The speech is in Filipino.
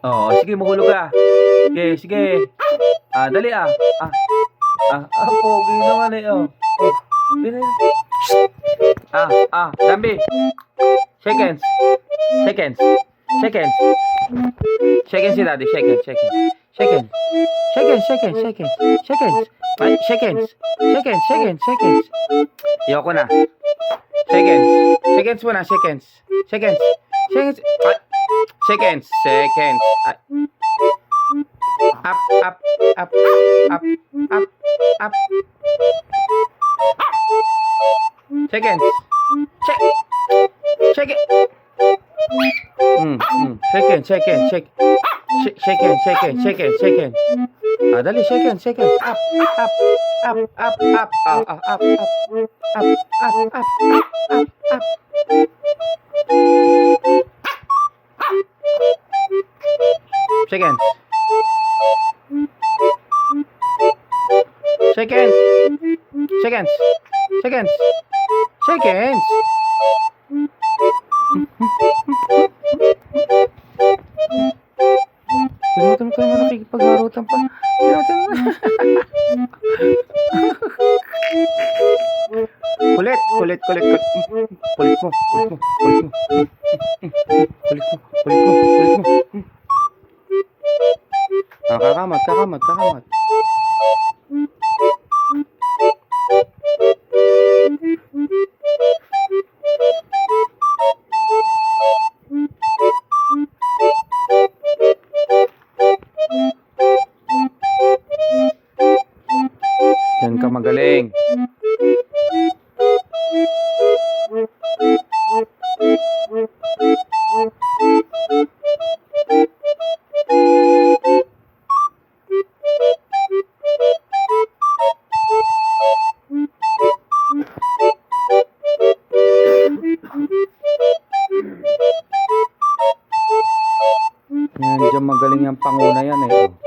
Oo, sige mahulog ka. Sige, sige. Dali pogi naman eh, oh. Oh, dali. Lambi. Seconds. Seconds. Seconds. Seconds si daddy, seconds, seconds. Seconds. Seconds, seconds, seconds. Seconds. Ay, seconds. Seconds, seconds, seconds. Ayoko na. Seconds. Seconds muna, seconds. Seconds. Seconds. Ay. Seconds. Seconds. Ay. Up, up, up, up, up, up. Seconds. Check. Check it. Second, second, second. Second, second, second, second. Dali, second, second. Up, up, up, up, up, up, up, up, up, up, up, up. Seconds. Seconds. Seconds. Seconds. Seconds. Pinutan ko naman nakikipagharutan pa. Pinutan mo. Kulit, kulit, kulit, kulit. Kulit mo, kulit mo, kulit mo. Kulit mo, kulit mo, kulit mo. Kakamat, kakamat, kakamat. Yan ka magaling. Yan, dyan magaling yung panguna yan eh.